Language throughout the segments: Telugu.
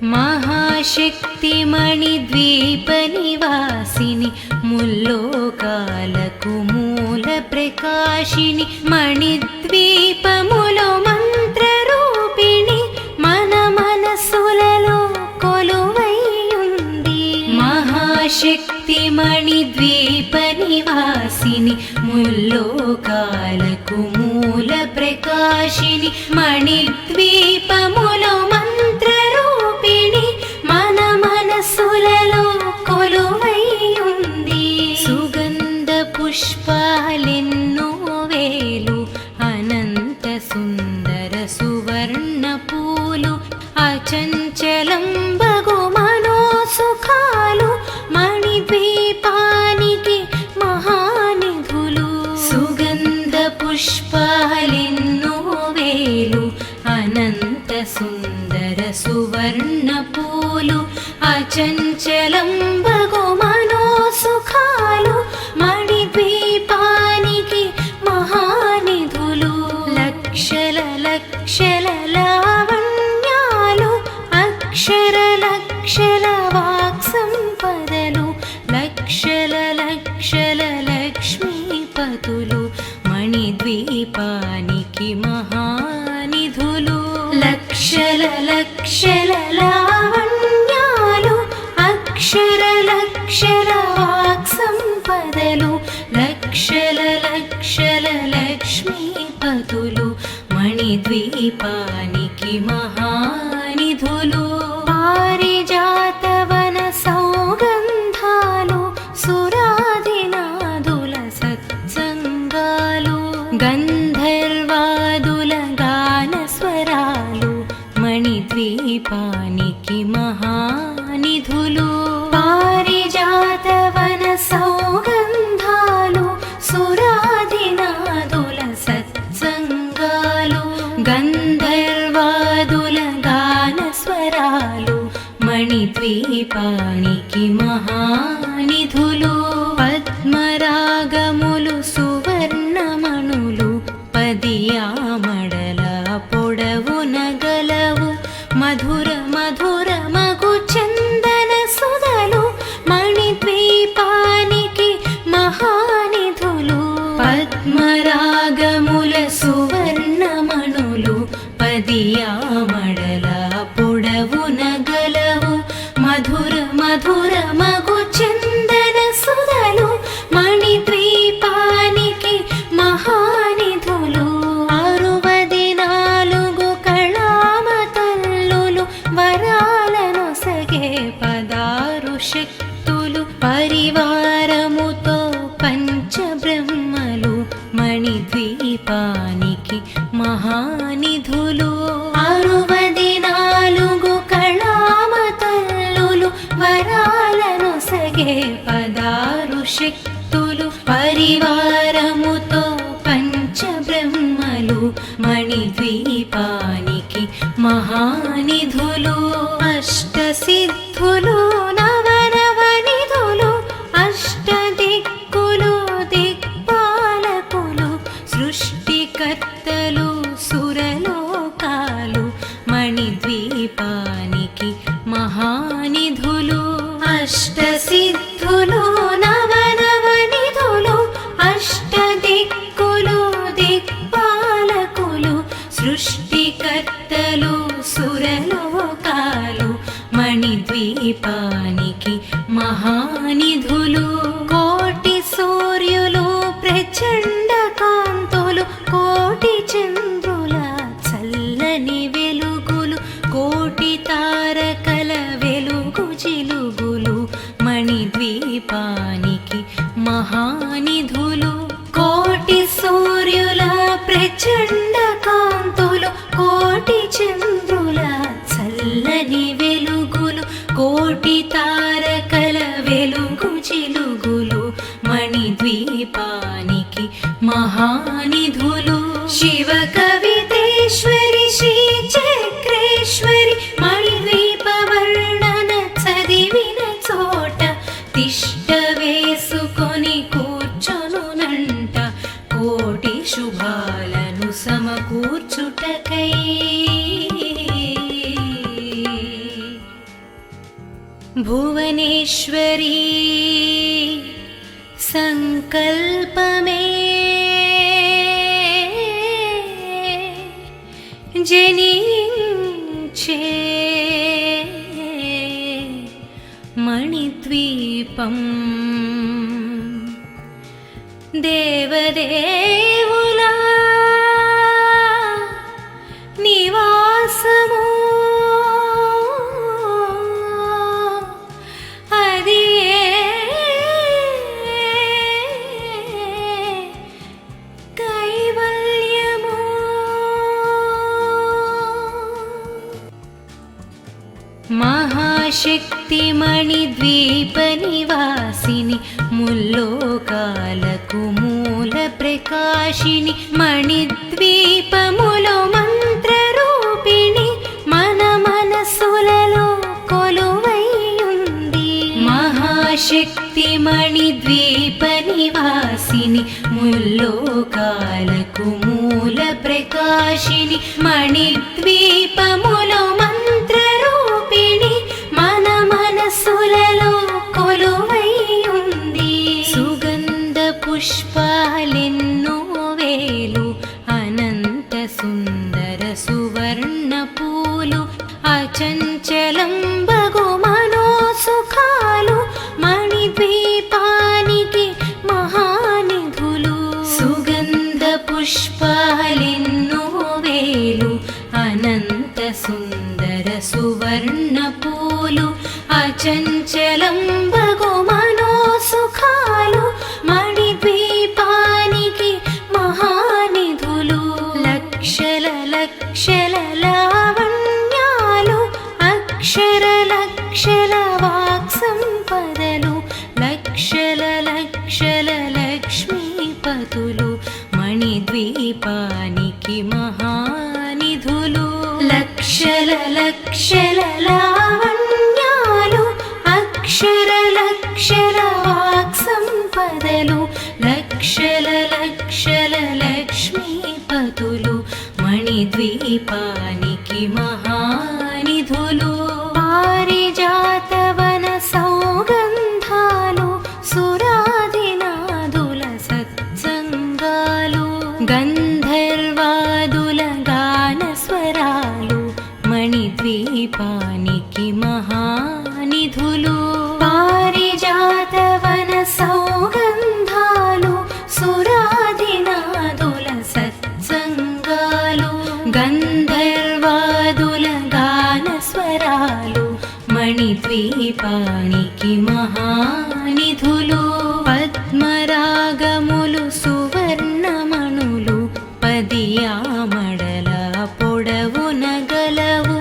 महाशक्तिमणिद्वीपनिवासिनि मुल्लोकाలకు మూల ప్రకాశిని మణిద్వీపములో మంత్రరూపిణి మన మనసులలో కొలువై ఉంది. మహాశక్తిమణిద్వీపనివాసిని ముల్లోకాలకు మూల ప్రకాశిని మణిద్వీపములో మంత్రరూపిణి మన మనసులలో కొలువై ఉంది. సుగంధ పుష్పాలెన్నో వేలు అనంత సుందర సువర్ణ పూలు అచంచలం బగు మనోసుఖాలు మణిద్వీపానికి మహానిధులు. సుగంధ పుష్పాలెన్నో వేలు అనంత సుందర సువర్ణ పూలు అచంచలం బగు మనోసుఖాలు మణిద్వీపానికి మహానిధులు. లక్షల లక్షల లావణ్యాలు అక్షర లక్షల వాక్సంపదలు లక్షల లక్షల లక్ష్మీపతులు మణిద్వీపానికి మహానిధులు. లక్షల లక్షల లావణ్యాలు అక్షర లక్షల వాక్సంపదలు లక్షల లక్షల లక్ష్మీపతులు మణిద్వీపానికి మహానిధులు. పారిజాతవన సౌగంధాలు సురాదినాదుల సత్సంగాలు గంధర్వాదుల గానస్వరాలు మణిద్వీపానికి మహానిధులు. పారిజాతవన సౌగంధాలు సురాదినాదుల సత్సంగాలు గంధర్వాదుల గానస్వరాలు మణిద్వీపానికి మహానిధులు. పద్మరాగములు సువర్ణమణులు పదియామడల పొడవున గలవు మధుర మధుర మగు చందన సుధలు మణిద్వీపానికి మహానిధులు. పద్మరాగముల సువర్ణమణులు పదియామడల పొడవున గలవు మధుర మధుర మగు చందన సుధలు మణిద్వీపానికి మహానిధులు. 64 కళామతల్లులు వరాలనొసగే 16 శక్తులు పరివారముతో పంచబ్రహ్మలు మణిద్వీపానికి మహానిధులు. 64 కళామతల్లులు వరాలనొసగే 16 శక్తులు పరివారముతో పంచబ్రహ్మలు మణిద్వీపానికి మహానిధులు. అష్టసిద్ధులు నవనవనిధులు అష్టదిక్కులు దిక్పాలకులు సృష్టికర్తలు సురలోకాలు మణిద్వీపానికి మహానిధులు. అష్టసిద్ధులు నవనవనిధులు అష్టదిక్కులు దిక్పాలకులు సృష్టికర్తలు సురలోకాలు మణిద్వీపానికి మహానిధులు. కోటి సూర్యులు ప్రచండ కాంతులు కోటి చంద్రుల చల్లని వెలుగులు కోటి తారకల వెలుగు చిలుగులు మణిద్వీపానికి మహానిధులు. కోటి సూర్యుల ప్రచండ కాంతులు కోటి చంద్రుల చల్లని వెలుగులు కోటి తారకల వెలుగు చిలుగులు మణిద్వీపానికి మహానిధులు. శివ కవితేశ్వరి శ్రీ చక్రేశ్వరి మణిద్వీప వర్ణన చదివిన చోట తిష్ట వేసుకొని కూర్చొనునంట కోటి శుభాలను సమకూర్చుటకై. భువనేశ్వరీ సంకల్పమే జనించే మణిద్వీపం దేవదేవులా నివాసము అది కైవల్యము. మహాశక్తి మణిద్వీప నివాసిని ముల్లోకాలకు మూల ప్రకాశిని మణిద్వీపములో మంత్రరూపిణి మన మనసులలో కొలువైయుంది. మహాశక్తి మణిద్వీప నివాసిని ముల్లోకాలకు మూల ప్రకాశిని మణిద్వీపములో మంత్రరూపిణి మన మనసులలో కొలువైయుంది. సుగంధ పుష్పాలెన్నో వేలు అనంత సుందర సువర్ణ పూలు అచంచలం బగు మనోసుఖాలు మణిద్వీపానికి మహానిధులు. సుగంధ పుష్పాలెన్నో వేలు అనంత సుందర సువర్ణ పూలు అచంచలం బగు మనోసుఖాలు మణిద్వీపానికి మహానిధులు. లక్షల లక్షల లావణ్యాలు అక్షర లక్షల వాక్సంపదలు లక్షల లక్షల లక్ష్మీపతులు మణిద్వీపానికి మహానిధులు. లక్షల లక్షల లావణ్యాలు అక్షర లక్షల వాక్సంపదలు లక్షల లక్షల లక్ష్మీపతులు మణిద్వీపానికి మహానిధులు. పారిజాతవన సౌగంధాలు సురాదినాదుల సత్సంగాలు గంధర్వాదుల గానస్వరాలు మణిద్వీపానికి మహానిధులు. పారిజాతవన సౌగంధాలు సురాదినాదుల సత్సంగాలు గంధర్వాదుల గానస్వరాలు మణిద్వీపానికి మహానిధులు. పద్మరాగములు సువర్ణమణులు పదియామడల పొడవున గలవు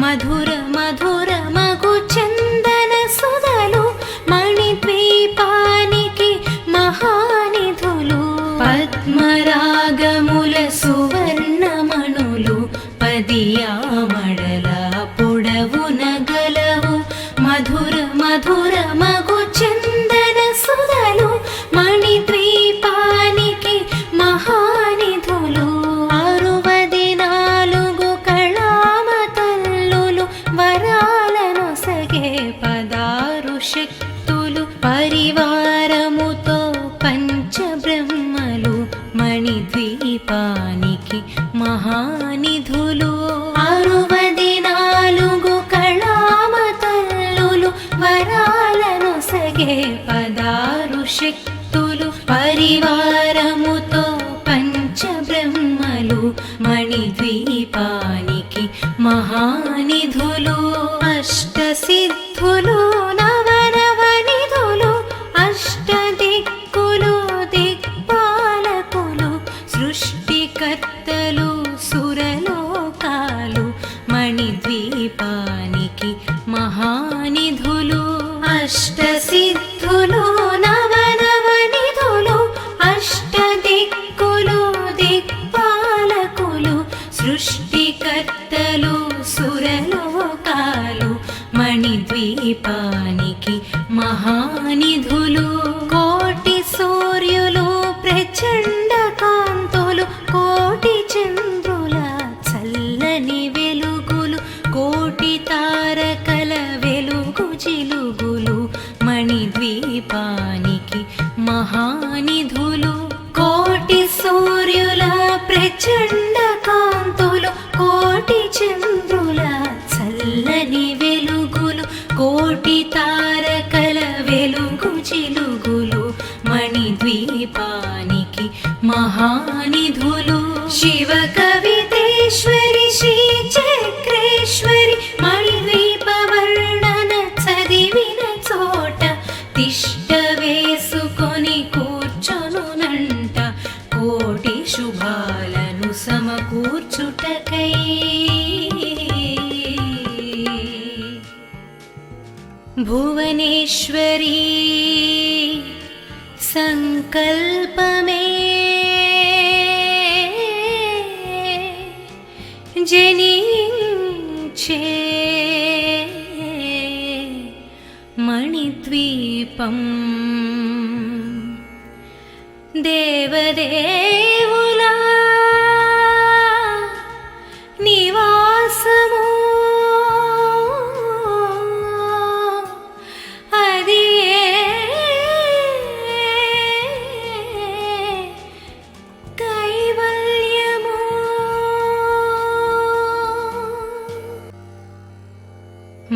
మధుర మధుర మగు చందన సుధలు మణిద్వీపానికి మహానిధులు. పద్మరాగముల సువర్ణమణులు పదియామడల పొడవున గలవు మధుర మధుర మగు చందన సుధలు మణిద్వీపానికి మహానిధులు. 64 కళామతల్లులు వరాలను సగే 16 శక్తులు పరివారముతో పంచబ్రహ్మలు మణిద్వీపానికి మహానిధులు. 64 కళామతల్లులు వరాలను సగే 16 శక్తులు పరివారముతో పంచబ్రహ్మలు మణిద్వీపానికి మహానిధులు. అష్టసిద్ధులు నవనవనిధులు అష్టదిక్కులు దిక్పాలకులు సృష్టికర్తలు సురలోకాలు మణిద్వీపానికి మహానిధులు. అష్టసిద్ధులు నవనవనిధులు అష్టదిక్కులు దిక్పాలకులు సృష్టికర్తలు సురలోకాలు మణిద్వీపానికి మహానిధులు. కోటి సూర్యులు ప్రచండ కాంతులు కోటి చంద్రుల చల్లని వెలుగులు కోటి తారకల వెలుగు జిలుగు భువనేశ్వరీ సంకల్పమే జనించే మణిద్వీపం దేవదేవులా నివాసము అది కైవల్యము.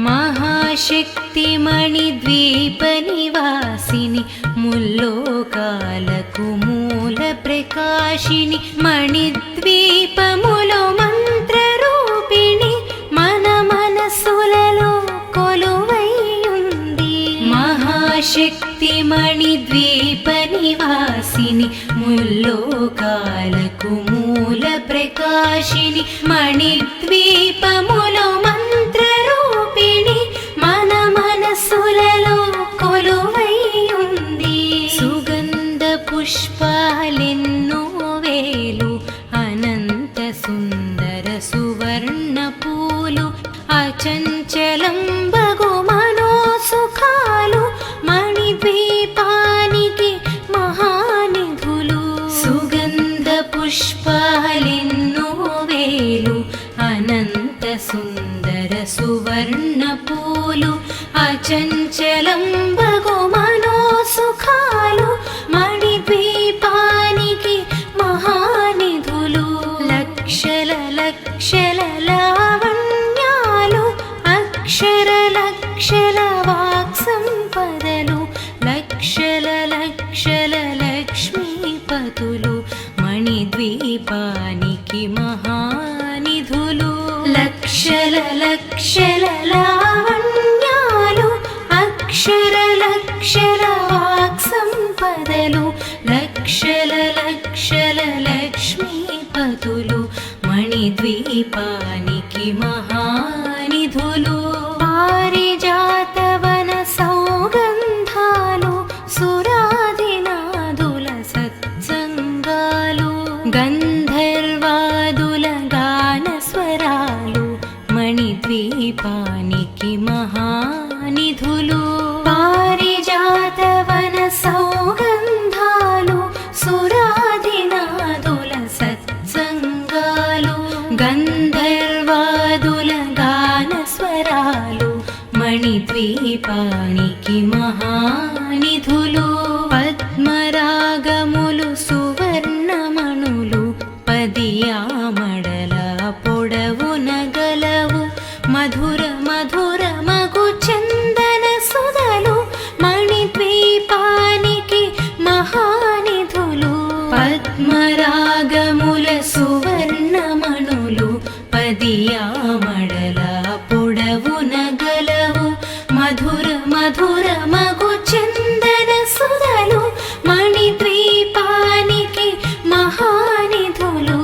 మహాశక్తి మణిద్వీప నివాసిని ముల్లోకాలకు మూల ప్రకాశిని మణిద్వీపములో మంత్రరూపిణి మన మనసులలో కొలువై ఉంది. మహాశక్తి మణిద్వీప నివాసిని ముల్లోకాలకు మూల ప్రకాశిని మణిద్వీపములో మంత్రరూపిణి మన మనసులలో కొలువై ఉంది. సుగంధ పుష్పాలెన్నో వేలు అనంత సుందర సువర్ణ పూలు అచంచలం బగు మనోసుఖాలు మణిద్వీపానికి మహానిధులు. సుగంధ పుష్పాలెన్నో వేలు అనంత సుందర సువర్ణ పూలు అచంచలం బగు మనోసుఖాలు మణిద్వీపానికి మహానిధులు. లక్షల లక్షల లావణ్యాలు అక్షర లక్షల వాక్సంపదలు లక్షల లక్షల లక్ష్మీపతులు మణిద్వీపానికి మహానిధులు. లక్షల లక్షల లావణ్యాలు అక్షర లక్షల వాక్సంపదలు లక్షల లక్షల లక్ష్మీపతులు మణిద్వీపానికి మహానిధులు. పారిజాతవన సౌగంధాలు సురాదినాదుల సత్సంగాలు గంధర్వాదుల గానస్వరాలు మణిద్వీపానికి మహానిధులు. పారిజాతవన సౌగంధాలు సురాదినాదుల సత్సంగాలు గంధర్వాదుల గానస్వరాలు మణిద్వీపానికి మహానిధులు. పద్మరాగములు సువర్ణమణులు పదియామడల పొడవున గలవు మధుర మధుర మగు చందన సుధలు మణిద్వీపానికి మహానిధులు. పద్మరాగముల సువర్ణమణులు పదియామడల పొడవున గలవు మధుర మధుర మగు చందన సుధలు మణిద్వీపానికి మహానిధులు.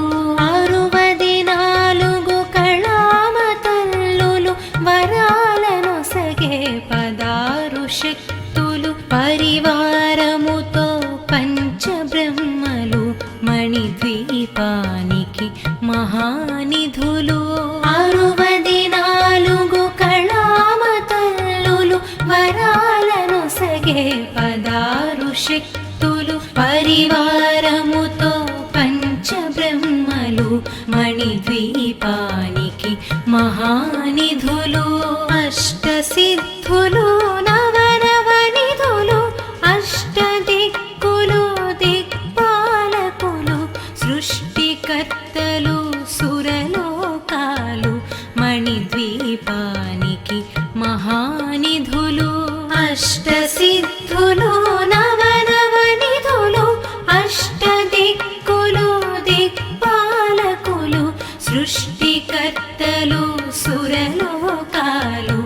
64 కళామతల్లులు వరాలను సగే 16 శక్తులు పరివారముతో పంచబ్రహ్మలు మణిద్వీపానికి మహానిధులు. 64 కళామతల్లులు వరాలను సగే 16 శక్తులు పరివారముతో పంచబ్రహ్మలు మణిద్వీపానికి మహానిధులు. అష్టసిద్ధులు నవనవనిధులు అష్టదిక్కులు దిక్పాలకులు సృష్టికర్తలు సురలోకాలు మణిద్వీపానికి మహానిధులు. అష్టసిద్ధులు నవనవనిధులు అష్టదిక్కులు దిక్పాలకులు సృష్టికర్తలు సురలోకాలు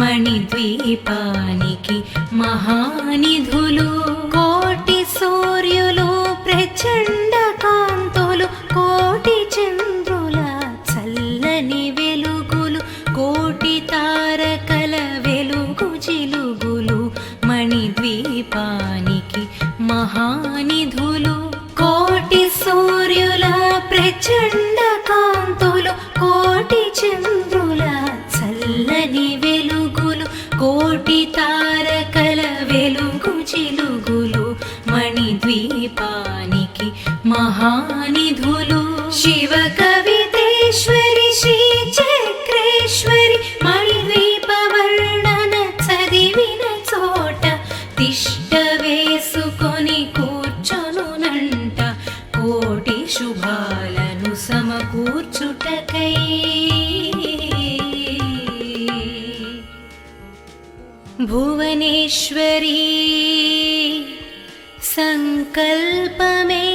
మణిద్వీపానికి మహానిధులు. కోటి సూర్యులు ప్రచండ కాంతులు కోటి చంద్రుల చల్లని వెలుగులు కోటి తారకల వెలుగు చిలుగులు మణిద్వీపానికి మహానిధులు. కోటి సూర్యుల ప్రచండ కాంతులు, కోటి చంద్రుల చల్లని వెలుగులు, కోటి తారకల వెలుగు చిలుగులు మణిద్వీపానికి మహానిధులు. శివ కవితేశ్వరి శ్రీ చక్రేశ్వరి మణిద్వీప వర్ణన చదివిన చోట తిష్ట వేసుకొని కూర్చొనునంట కోటి శుభాలను సమకూర్చుటకై. భువనేశ్వరీ సంకల్పమే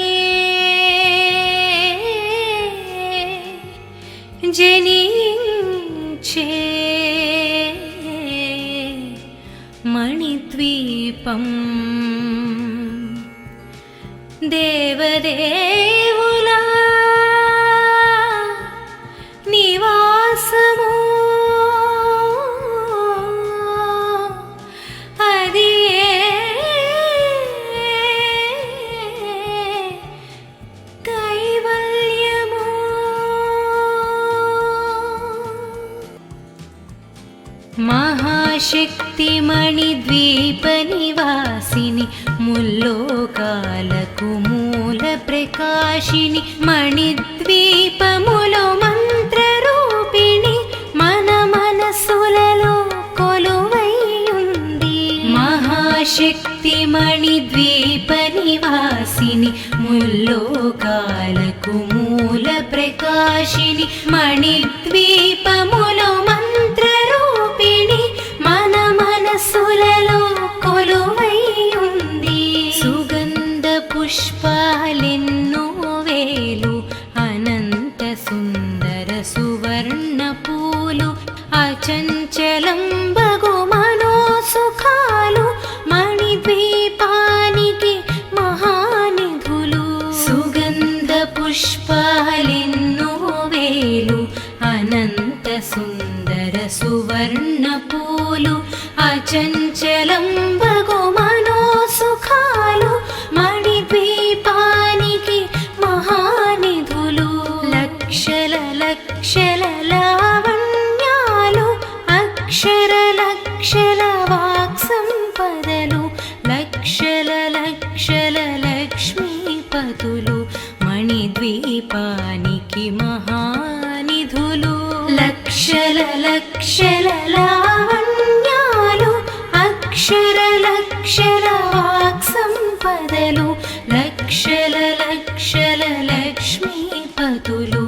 జనించే మణిద్వీపం. దేవదేవుల నివాసము అది కైవల్యము. మహాశక్తి మణిద్వీప నివాసిని ముల్లోకాలకు మూల ప్రకాశిని మణిద్వీపములో మంత్రరూపిణి మన మనసులలో కొలువైయుంది. మహాశక్తి మణిద్వీప నివాసిని ముల్లోకాలకు మూల ప్రకాశిని మణిద్వీపములో మంత్రరూపిణి మన మనసులలో కొలువైయుంది. సుగంధ పుష్పాలెన్నో వేలు, అనంత సుందర సువర్ణ పూలు, అచంచలం బగు మనోసుఖాలు మణిద్వీపానికి మహానిధులు. సుగంధ పుష్పాలెన్నో వేలు, అనంత సుందర సువర్ణ పూలు, అచంచలం బగు మనోసుఖాలు మణిద్వీపానికి మహానిధులు. లక్షల లక్షల లావణ్యాలు, అక్షర లక్షల వాక్సంపదలు, లక్షల లక్షల లక్ష్మీపతులు మణిద్వీపానికి మహానిధులు. లక్షల లక్షల లావణ్యాలు, అక్షర లక్షల వాక్సంపదలు, లక్షల లక్షల లక్ష్మీపతులు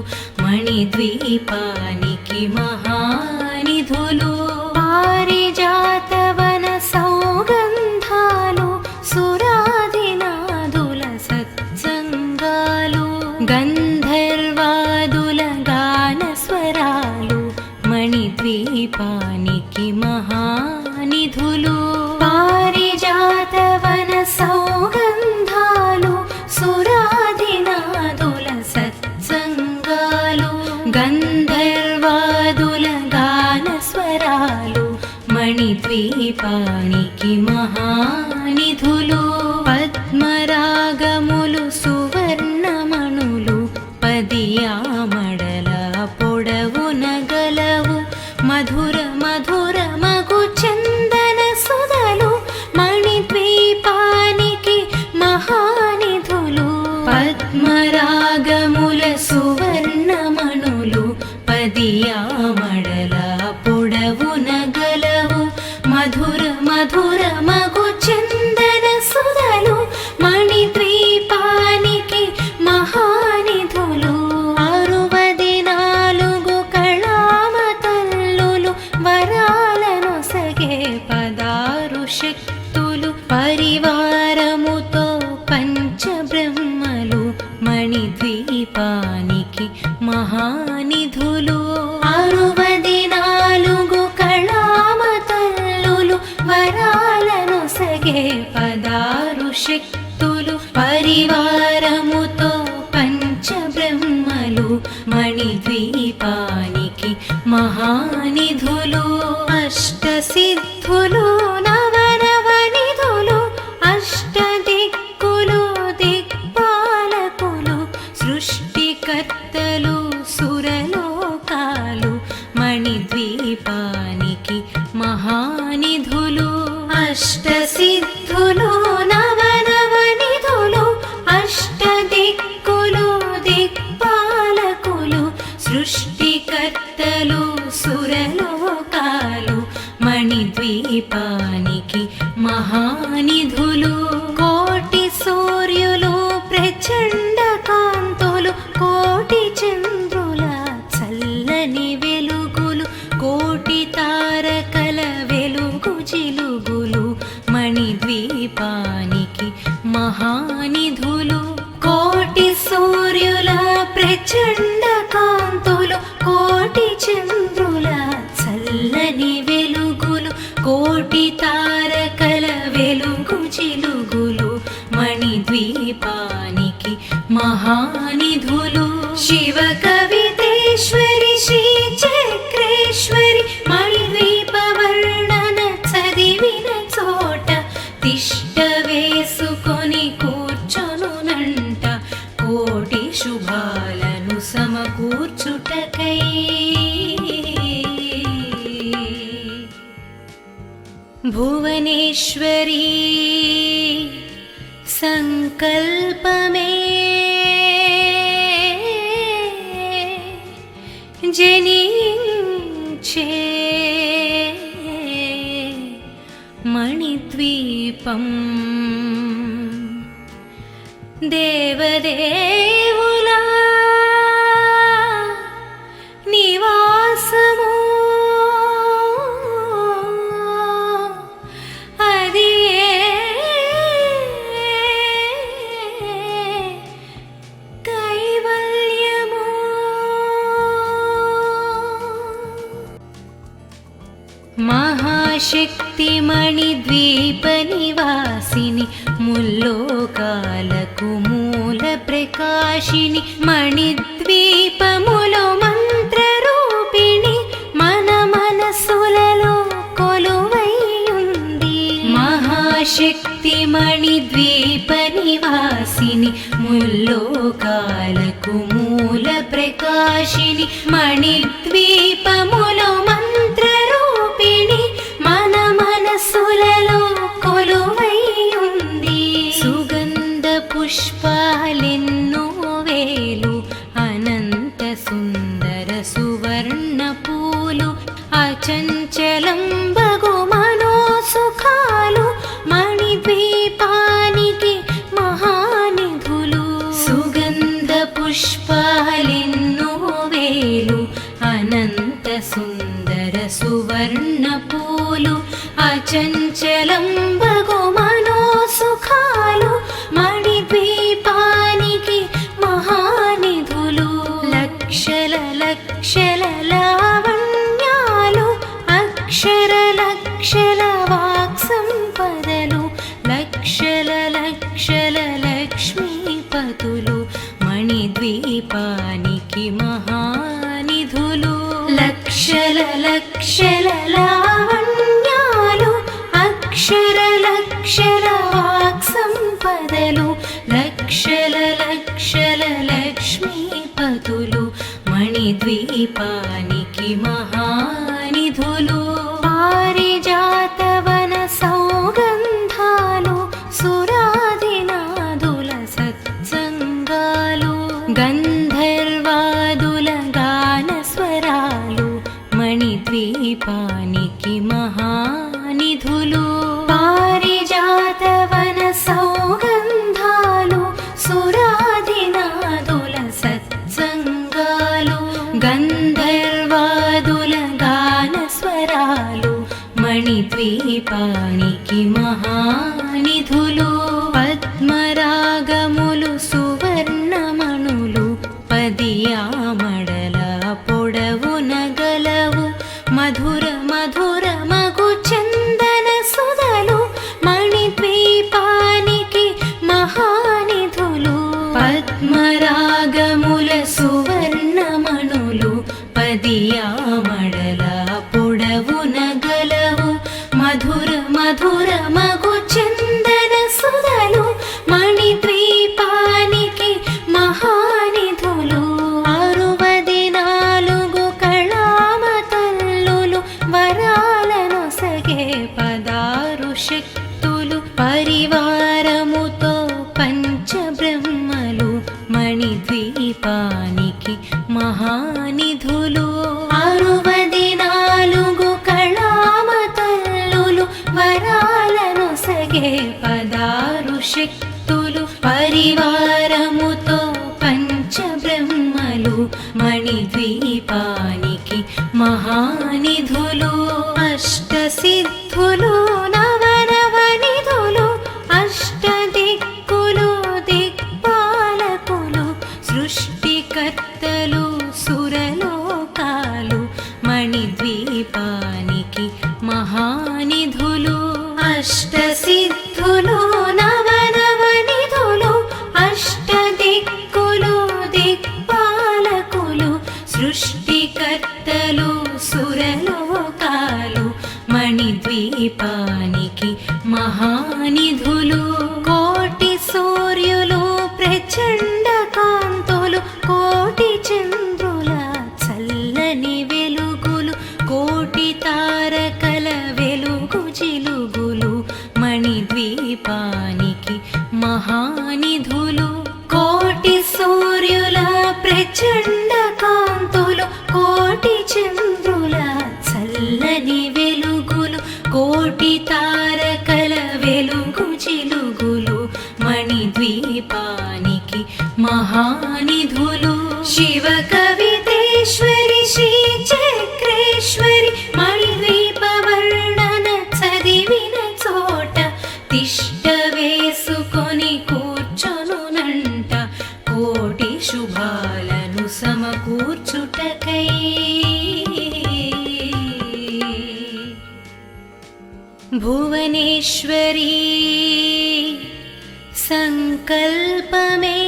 మణిద్వీపానికి మహానిధులు. పారిజాతవన సౌగంధాలు, సురాదినాదుల సత్సంగాలు, గంధర్వాదుల గాన స్వరాలు మణిద్వీపానికి మహానిధులు. పారిజాతవన సౌగంధాలు, సురాదినాదుల సత్సంగాలు, గంధర్వాదుల గాన స్వరాలు మణిద్వీపానికి మహానిధులు. పద్మరాగములు సువర్ణమణులు పదియామడల పొడవున గలవు, మధుర మధుర మగు చందన సుధలు మణిద్వీపానికి మహానిధులు. పద్మరాగముల సువర్ణమణులు పదియామడల పొడవున గలవు, మధుర మధుర మగు చందన సుధలు మణిద్వీపానికి మహానిధులు. 64 కళామతల్లులు వరాలను సగే 16 శక్తులు, పరివారముతో పంచబ్రహ్మలు మణిద్వీపానికి మహానిధులు. 64 కళామతల్లులు వరాలను సగే 16 శక్తులు, పరివారముతో పంచబ్రహ్మలు మణిద్వీపానికి మహానిధులు. అష్టసిద్ధులు మణిద్వీపానికి మహానిధులు అష్టసిద్ధులు నవనవనిధులు అష్టదిక్కులు దిక్పాలకులు సృష్టికర్తలు సురలోకాలు మణిద్వీపానికి మహానిధులు కోటి సూర్యులు ప్రచండ కాంతులు కోటి చంద్రుల చల్లని వెలుగులు కోటి తారకల వెలుగు జిలుగులు మణిద్వీపానికి మహానిధులు కోటి సూర్యుల ప్రచండ కాంతులు కోటి చంద్రుల చల్లని వెలుగులు కోటి తారకల వెలుగు జిలుగులు మణిద్వీపానికి మహానిధులు శివ కవితేశ్వరి శ్రీ చక్రేశ్వరి మణిద్వీప వర్ణన చదివిన చోట తిష్ట వేసుకొని కూర్చొనునంట కోటి శుభాలను సమకూర్చుటకై భువనేశ్వరీ సంకల్పమే జనించే మణిద్వీపం దేవదేవుల నివాసము అది కైవల్యము మహాశక్తి మణిద్వీప నివాసిని ముల్లోకాలకు మూల ప్రకాశిని మణిద్వీపములో మంత్రరూపిణి మన మనసులలో కొలువైయుంది మహాశక్తి మణిద్వీప నివాసిని ముల్లోకాలకు మూల ప్రకాశిని మణిద్వీపములో మంత్రరూపిణి మన మనసులలో కొలువైయుంది సుగంధ పుష్పాలెన్నో వేలు అనంత సుందర సువర్ణ పూలు అచంచలం బగు మనోసుఖాలు మణిద్వీపానికి మహానిధులు సుగంధ పుష్పాలెన్నో వేలు అనంత సుందర సువర్ణ పూలు అచంచలం బగు మనోసుఖాలు మణిద్వీపానికి మహానిధులు లక్షల లక్షల లావణ్యాలు అక్షర లక్షల వాక్సంపదలు లక్షల లక్షల లక్ష్మీపతులు మణిద్వీపానికి మహానిధులు లక్షల లక్షల లావణ్యాలు అక్షర లక్షల వాక్సంపదలు లక్షల లక్షల లక్ష్మీపతులు మణిద్వీపానికి మహానిధులు పారిజాతవన సౌగంధాలు సురాదినాదుల సత్సంగాలు గంధర్వాదుల గాన స్వరాలు మణిద్వీపానికి మహానిధులు పారిజాతవన సౌగంధాలు సురాదినాదుల సత్సంగాలు గంధర్వాదుల గాన స్వరాలు మణిద్వీపానికి మహానిధులు పద్మరాగములు సువర్ణమణులు పదియామడల పొడవున గలవు మధుర మధుర మగు చందన సుధలు మణిద్వీపానికి మహానిధులు పద్మరాగముల సువర్ణమణులు పదియామడల పొడవున గలవు మధుర మధుర మగు చందన సుధలు మణిద్వీపానికి మహానిధులు 64 కళామ తల్లులు వరాల శక్తులు పరివారముతో పంచబ్రహ్మలు మణిద్వీపానికి మహానిధులు 64 కళామతల్లులు వరాలను సగే 16 శక్తులు పరివారముతో పంచబ్రహ్మలు మణిద్వీపానికి మహానిధులు అష్టసిద్ధులు నవనవనిధులు అష్టదిక్కులు దిక్పాలకులు సృష్టికర్తలు సురలోకాలు మణిద్వీపానికి మహానిధులు అష్టసిద్ధులు నవనవనిధులు అష్టదిక్కులు దిక్పాలకులు సృష్టికర్తలు సురలోకాలు మణిద్వీపానికి మహానిధులు కోటి సూర్యులు ప్రచండ కాంతులు కోటి చంద్రుల చల్లని వెలుగులు కోటి తారకల వెలుగు జిలుగులు మణిద్వీపానికి మహానిధులు కోటి సూర్యుల ప్రచండ కాంతులు కోటి చంద్రుల చల్లని వెలుగులు కోటి తారకల వెలుగు జిలుగులు మణిద్వీపానికి మహానిధులు శివ కవితేశ్వరి శ్రీ చక్రేశ్వరి మణిద్వీప వర్ణన చదివిన చోట తిష్ట వేసుకొని కూర్చొనునంట కోటి శుభాలను సమకూర్చుటకై భువనేశ్వరీ సంకల్పమే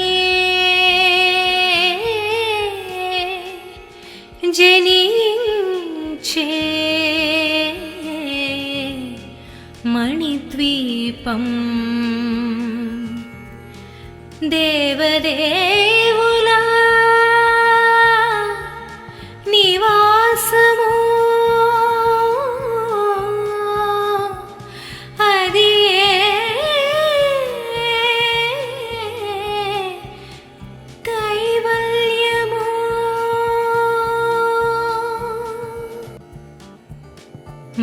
జనించే మణిద్వీపం దేవదేవుల నివాసము అది కైవల్యము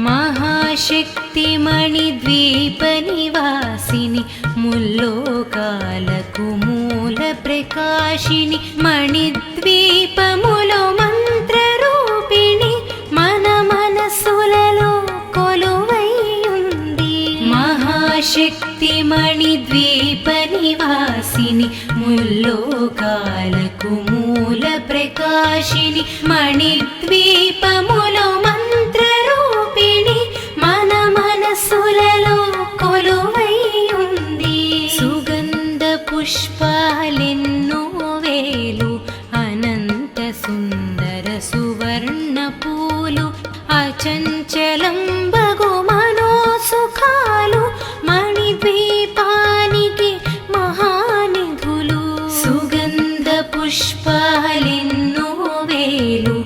మహాశక్తి మణిద్వీప నివాసిని ముల్లోకాలకు మూల ప్రకాశిని మణిద్వీపములో మంత్ర రూపిణి మన మనసులలో కొలువై ఉంది మహాశక్తి మణిద్వీప నివాసిని ముల్లోకాలకు మూల ప్రకాశిని మణిద్వీపములో మంత్ర రూపిణి మన మనసులలో కొలువై ఉంది సుగంధ పుష్పాలెన్నో వేలు అనంత సుందర సువర్ణ పూలు అచంచలం బగు మనోసుఖాలు మణిద్వీపానికి మహానిధులు సుగంధ పుష్పాలెన్నో వేలు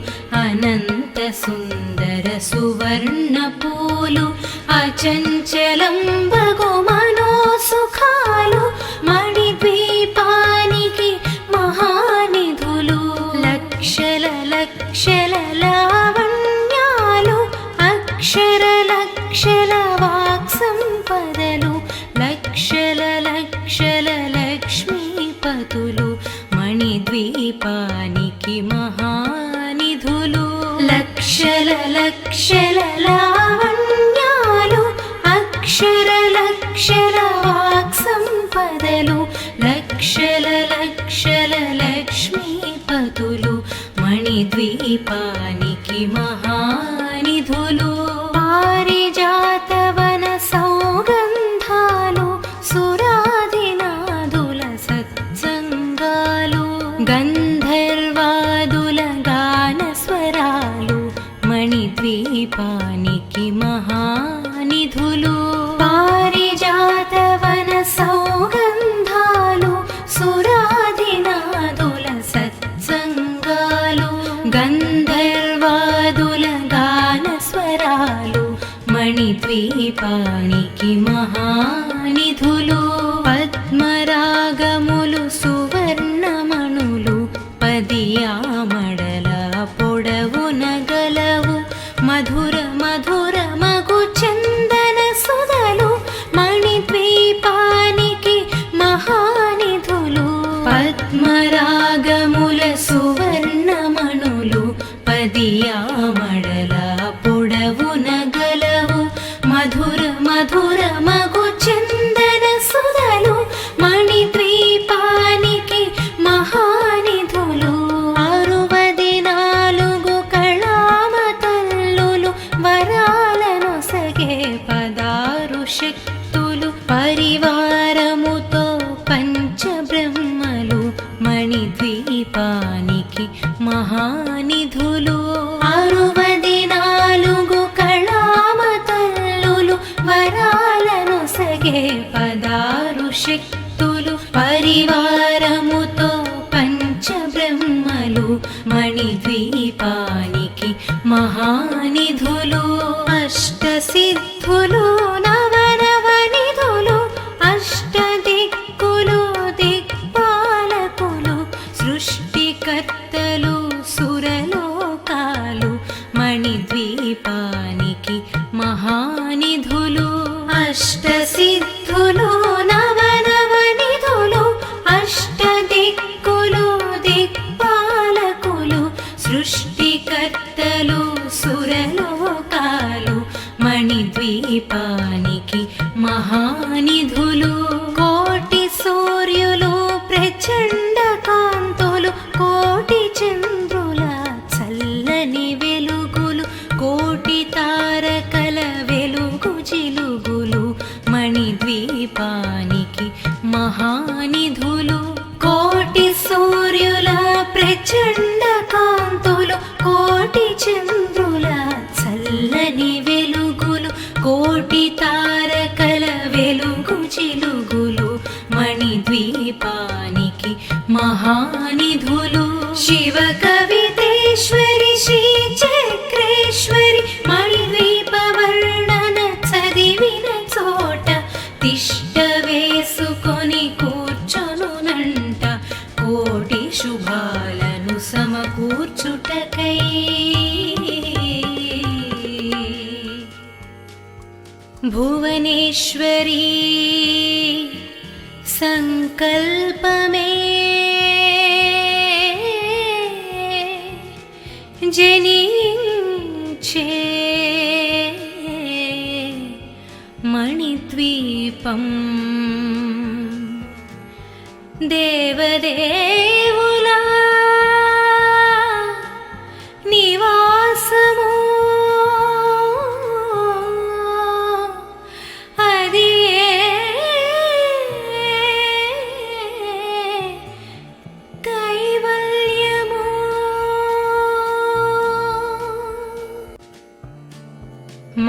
అనంత సుందర సువర్ణ పూలు అచంచలం బగు మనోసుఖాలు మణిద్వీపానికి మహానిధులు లక్షల లక్షల లావణ్యాలు అక్షర లక్షల వాక్ సంపదలు లక్షల లక్షల లక్ష్మీపతులు మణిద్వీపానికి మహానిధులు లక్షల లక్షల లావణ్యాలు అక్షర లక్షల వాక్ సంపదలు లక్షల లక్షల లక్ష్మీపతులు మణిద్వీపానికి మహానిధులు పారిజాతవన సౌగంధాలు సురాదినాదుల సత్సంగాలు గంధర్వాదుల గాన స్వరాలు మణిద్వీపానికి మహానిధులు పారిజాతవన సౌగంధాలు సురాదినాదుల సత్సంగాలు గంధర్వాదుల గాన స్వరాలు మణిద్వీపానికి మహానిధులు పద్మరాగములు సువర్ణమణులు పదియామడల పొడవున గలవు మధుర మధుర మగు చందన సుధలు మణిద్వీపానికి మహానిధులు పద్మరాగముల సువర్ణమణులు పదియామడల పొడవున గలవు మధుర మధుర మగు చందన సుధలు మణిద్వీపానికి మహానిధులు 64 కళామతల్లులు వరాలను సగే 16 శక్తులు పరివారముతో పంచబ్రహ్మలు మణిద్వీపానికి మహానిధులు 64 కళామతల్లులు వరాలను సగే 16 శక్తులు పరివారముతో పంచబ్రహ్మలు మణిద్వీపానికి మహానిధులు అష్టసిద్ధులు నవనవనిధులు అష్టదిక్కులు దిక్పాలకులు సృష్టికర్తలు సురలోకాలు మణిద్వీపానికి మహానిధులు అష్టసిద్ధులు నవనవనిధులు అష్టదిక్కులు దిక్పాలకులు సృష్టికర్తలు సురలోకాలు మణిద్వీపానికి మహానిధులు కోటి సూర్యులు ప్రచండ కాంతులు కోటి చంద్రుల చల్లని వెలుగులు కోటి తారకల వెలుగు జిలుగులు మణిద్వీపానికి మహానిధులు కోటి సూర్యుల ప్రచండ కాంతులు కోటి చంద్రుల చల్లని వెలుగులు కోటి తారకల వెలుగు జిలుగులు మణిద్వీపానికి మహానిధులు శివ కవితేశ్వరి శ్రీ చక్రేశ్వరి మణిద్వీప వర్ణన చదివిన చోట తిష్ట వేసుకొని కూర్చొనునంట కోటి శుభాలను సమకూర్చుటకై భువనేశ్వరీ సంకల్పమే జనించే మణిద్వీపం దేవదేవుల నివాసము అది కైవల్యము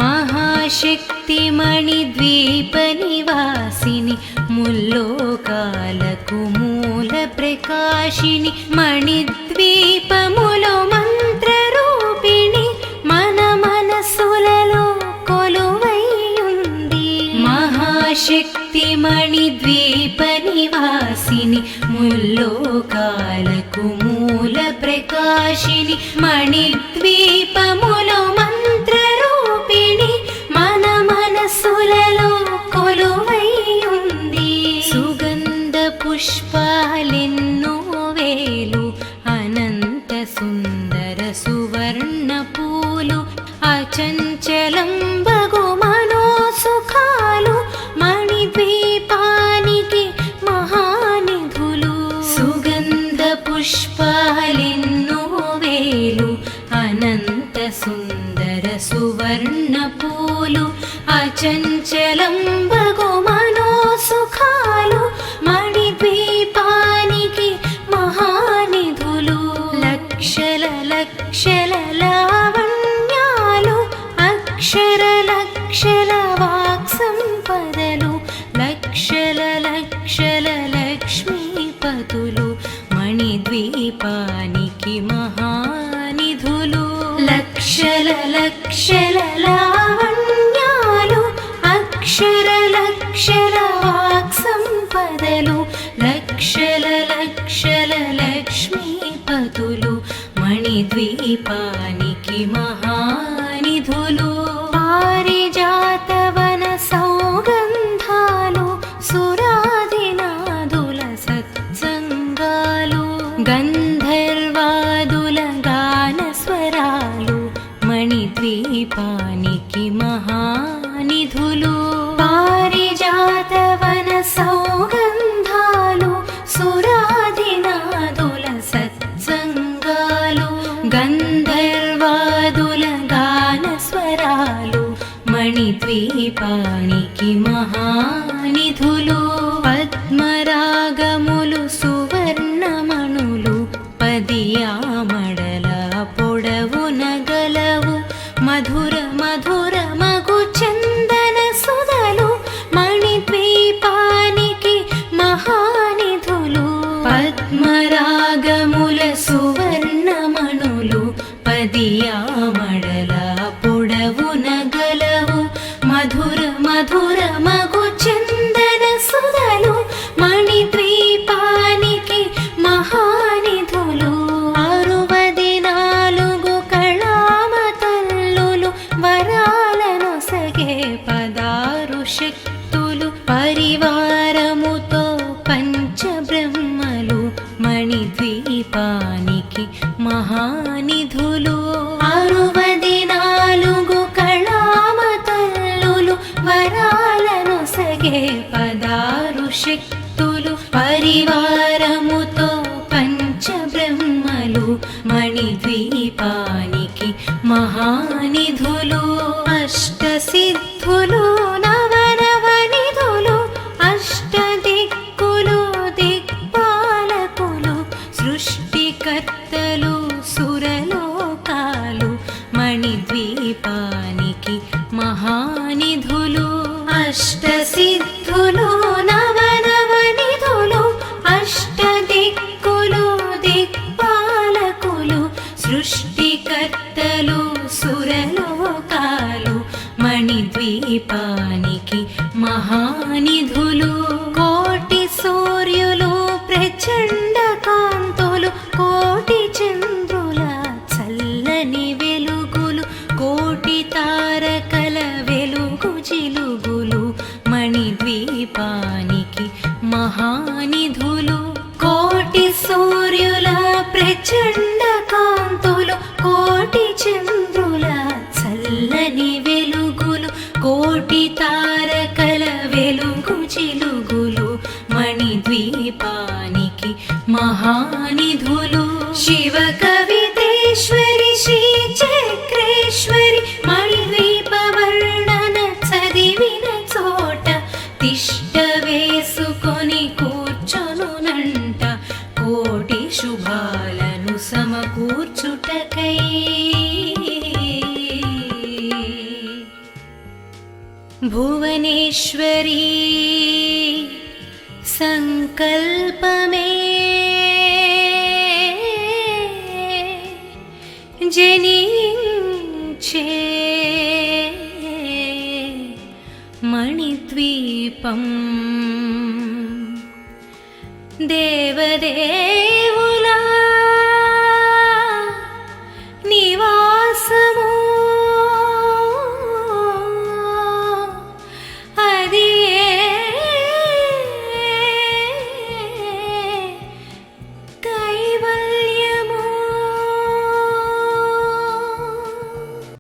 మహాశక్తి మణిద్వీప నివాసిని ముల్లోకాలకు మూల ప్రకాశిని మణిద్వీపములో మంత్రరూపిణి మన మనసులలో కొలువై ఉంది మహాశక్తి మణిద్వీప నివాసిని ముల్లోకాలకు మూల ప్రకాశిని మణిద్వీపములో మంత్రరూపిణి మన మనసులలో కొలువై ఉంది సుగంధ పుష్పాలెన్నో వేలు అనంత సుందర సువర్ణ పూలు అచంచలం బగు మనోసుఖాలు మణిద్వీపానికి మహానిధులు సుగంధ పుష్పాలెన్నో వేలు అనంత సుందర సువర్ణ పూలు అచంచలం బగు మనోసుఖాలు మణిద్వీపానికి మహానిధులు లక్షల లక్షల లావణ్యాలు అక్షర లక్షల వాక్సంపదలు లక్షల లక్షల లక్ష్మీపతులు మణిద్వీపానికి మహానిధులు లక్షల లక్షల లావణ్య ద్వీపానికి మహానిధులు పారిజాతవన సౌగంధాలు సురాధినాదుల సత్సంగాలు గంధర్వాదుల గాన స్వరాలు మణిద్వీపానికి మహానిధులు పద్మరాగములు సువర్ణమణులు పదియామడల పొడవున గలవు మధుర మధుర మగు చందన సుధలు మణిద్వీపానికి మహానిధులు పద్మరాగముల సువర్ణమణులు పదియామడల పొడవున గలవు మధుర మధుర మగు చందన సుధలు మణిద్వీపానికి మహానిధులు 64 కళామతల్లులు వరాలను సగే 16 శక్తులు పరివారముతో పంచబ్రహ్మలు మణిద్వీపానికి మహానిధులు 64 కళామతల్లులు వరాలను సగే 16 శక్తులు పరివారముతో పంచబ్రహ్మలు మణిద్వీపానికి మహానిధులు అష్టసిద్ధులు నవనవనిధులు అష్టదిక్కులు దిక్పాలకులు సృష్టికర్తలు సురలోకాలు మణిద్వీపానికి మహానిధులు అష్టసిద్ధులు నవనవనిధులు అష్టదిక్కులు దిక్పాలకులు సృష్టికర్తలు సురలోకాలు మణిద్వీపానికి మహానిధులు కోటి సూర్యులు ప్రచండ కాంతులు కోటి చంద్రుల చల్లని వెలుగులు కోటి తారకల వెలుగు జిలుగులు మణిద్వీపానికి మహానిధులు కోటి సూర్యుల ప్రచండ కాంతులు కోటి చంద్రుల చల్లని వెలుగులు కోటి తారకల వెలుగు జిలుగులు మణిద్వీపానికి మహానిధులు శివ కవితేశ్వరి శ్రీ చక్రేశ్వరి మణిద్వీప వర్ణన చదివిన చోట తిష్ట వేసుకొని కూర్చొనునంట కోటి శుభాలను సమకూర్చుటకై భువనేశ్వరీ సంకల్పమే జనించే మణిద్వీపం దేవదే